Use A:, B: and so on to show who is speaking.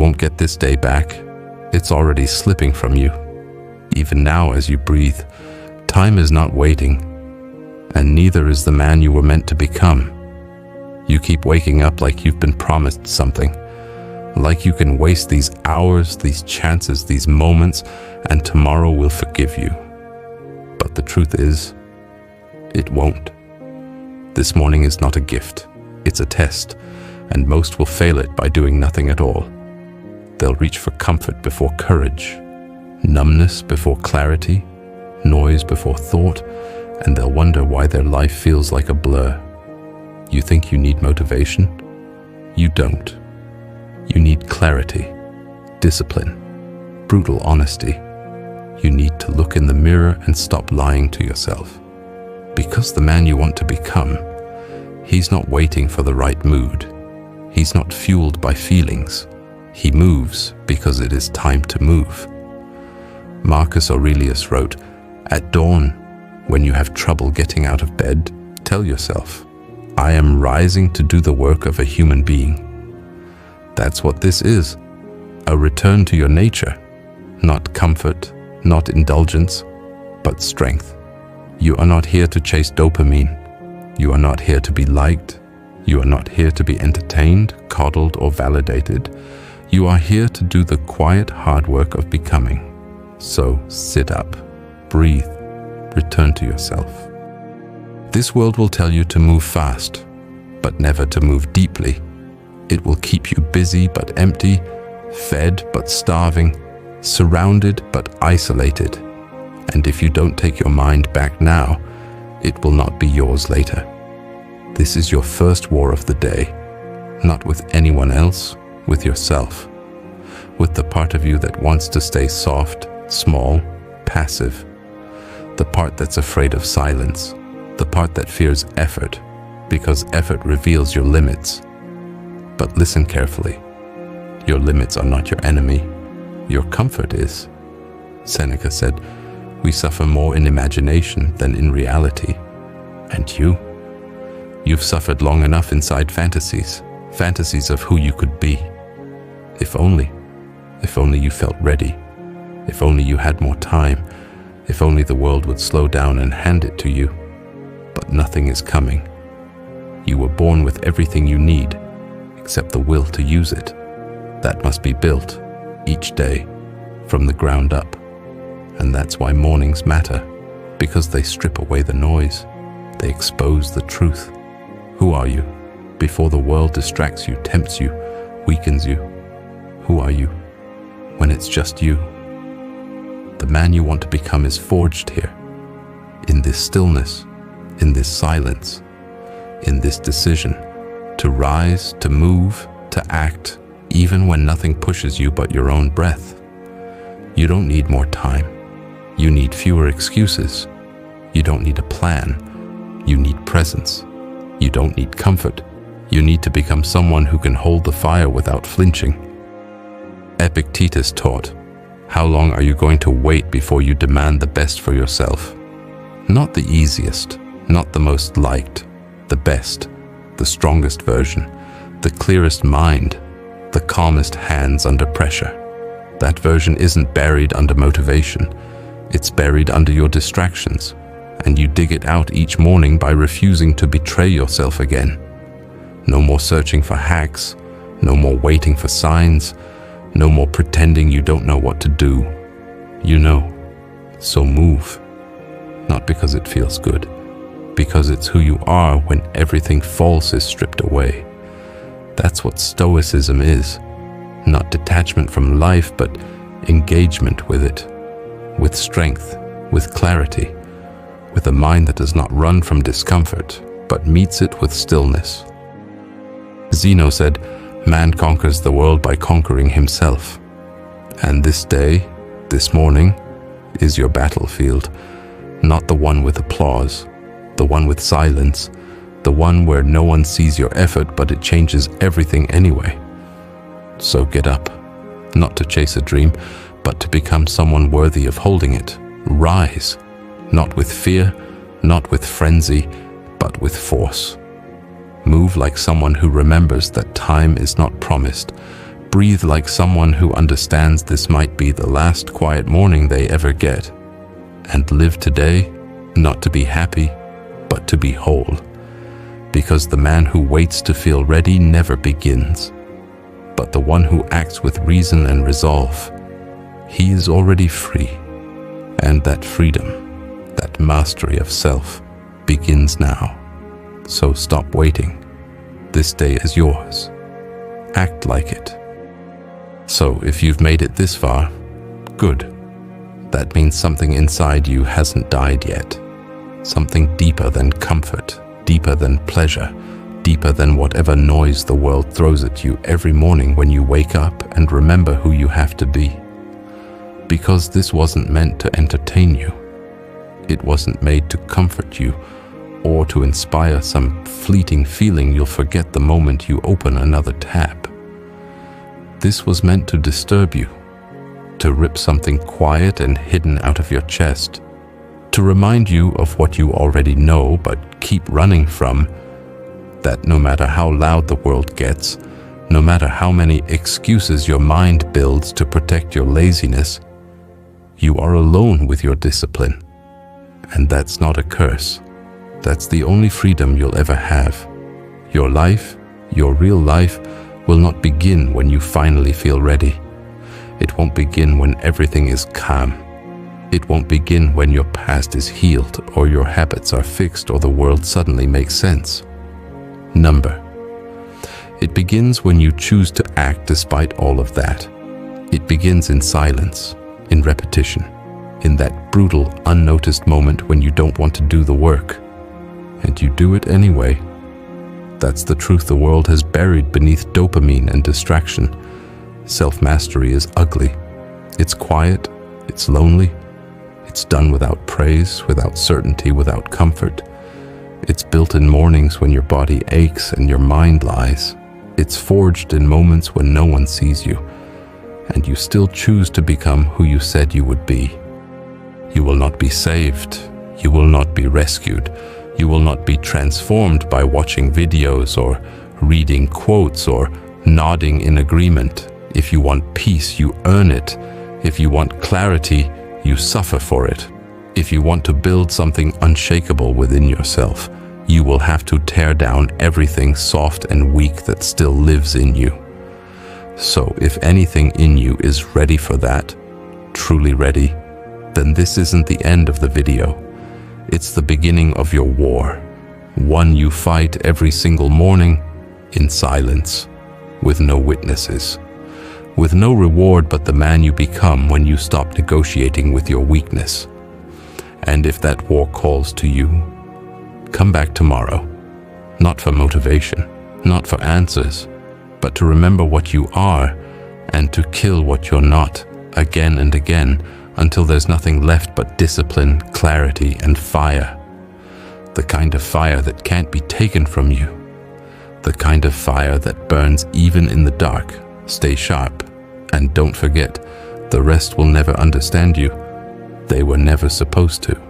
A: won't get this day back. It's already slipping from you. Even now as you breathe, time is not waiting, and neither is the man you were meant to become. You keep waking up like you've been promised something, like you can waste these hours, these chances, these moments, and tomorrow will forgive you. But the truth is, it won't. This morning is not a gift, it's a test, and most will fail it by doing nothing at all. They'll reach for comfort before courage, numbness before clarity, noise before thought, and they'll wonder why their life feels like a blur. You think you need motivation? You don't. You need clarity, discipline, brutal honesty. You need to look in the mirror and stop lying to yourself. Because the man you want to become, he's not waiting for the right mood. He's not fueled by feelings. He moves because it is time to move. Marcus Aurelius wrote, "At dawn, when you have trouble getting out of bed, tell yourself, I am rising to do the work of a human being." That's what this is, a return to your nature, not comfort, not indulgence, but strength. You are not here to chase dopamine. You are not here to be liked. You are not here to be entertained, coddled, or validated. You are here to do the quiet hard work of becoming. So sit up, breathe, return to yourself. This world will tell you to move fast, but never to move deeply. It will keep you busy but empty, fed but starving, surrounded but isolated. And if you don't take your mind back now, it will not be yours later. This is your first war of the day, not with anyone else, with yourself, with the part of you that wants to stay soft, small, passive, the part that's afraid of silence, the part that fears effort, because effort reveals your limits. But listen carefully. Your limits are not your enemy. Your comfort is. Seneca said, "We suffer more in imagination than in reality." And you've suffered long enough inside fantasies of who you could be. If only you felt ready. If only you had more time. If only the world would slow down and hand it to you. But nothing is coming. You were born with everything you need, except the will to use it. That must be built, each day, from the ground up. And that's why mornings matter, because they strip away the noise. They expose the truth. Who are you? Before the world distracts you, tempts you, weakens you. Who are you when it's just you? The man you want to become is forged here, in this stillness, in this silence, in this decision, to rise, to move, to act, even when nothing pushes you but your own breath. You don't need more time. You need fewer excuses. You don't need a plan. You need presence. You don't need comfort. You need to become someone who can hold the fire without flinching. Epictetus taught, "How long are you going to wait before you demand the best for yourself?" Not the easiest, not the most liked, the best, the strongest version, the clearest mind, the calmest hands under pressure. That version isn't buried under motivation. It's buried under your distractions, and you dig it out each morning by refusing to betray yourself again. No more searching for hacks, no more waiting for signs, no more pretending you don't know what to do. You know, so move. Not because it feels good, because it's who you are when everything false is stripped away. That's what Stoicism is. Not detachment from life, but engagement with it, with strength, with clarity, with a mind that does not run from discomfort, but meets it with stillness. Zeno said, "Man conquers the world by conquering himself." And this day, this morning, is your battlefield, not the one with applause, the one with silence, the one where no one sees your effort, but it changes everything anyway. So get up, not to chase a dream, but to become someone worthy of holding it. Rise, not with fear, not with frenzy, but with force. Move like someone who remembers that time is not promised, Breathe like someone who understands this might be the last quiet morning they ever get. And live today, not to be happy, but to be whole. Because the man who waits to feel ready never begins. But the one who acts with reason and resolve, he is already free. And that freedom, that mastery of self, begins now. So stop waiting. This day is yours. Act like it. So if you've made it this far, good. That means something inside you hasn't died yet. Something deeper than comfort, deeper than pleasure, deeper than whatever noise the world throws at you every morning when you wake up and remember who you have to be. Because this wasn't meant to entertain you. It wasn't made to comfort you or to inspire some fleeting feeling you'll forget the moment you open another tab. This was meant to disturb you, to rip something quiet and hidden out of your chest, to remind you of what you already know but keep running from, that no matter how loud the world gets, no matter how many excuses your mind builds to protect your laziness, you are alone with your discipline. And that's not a curse. That's the only freedom you'll ever have. Your life, your real life, will not begin when you finally feel ready. It won't begin when everything is calm. It won't begin when your past is healed or your habits are fixed or the world suddenly makes sense. Number. It begins when you choose to act despite all of that. It begins in silence, in repetition, in that brutal, unnoticed moment when you don't want to do the work. And you do it anyway. That's the truth the world has buried beneath dopamine and distraction. Self-mastery is ugly. It's quiet, it's lonely. It's done without praise, without certainty, without comfort. It's built in mornings when your body aches and your mind lies. It's forged in moments when no one sees you, and you still choose to become who you said you would be. You will not be saved. You will not be rescued. You will not be transformed by watching videos or reading quotes or nodding in agreement. If you want peace, you earn it. If you want clarity, you suffer for it. If you want to build something unshakable within yourself, you will have to tear down everything soft and weak that still lives in you. So if anything in you is ready for that, truly ready, then this isn't the end of the video. It's the beginning of your war, one you fight every single morning in silence, with no witnesses, with no reward but the man you become when you stop negotiating with your weakness. And if that war calls to you, come back tomorrow, not for motivation, not for answers, but to remember what you are and to kill what you're not again and again, until there's nothing left but discipline, clarity, and fire. The kind of fire that can't be taken from you. The kind of fire that burns even in the dark. Stay sharp, and don't forget, the rest will never understand you. They were never supposed to.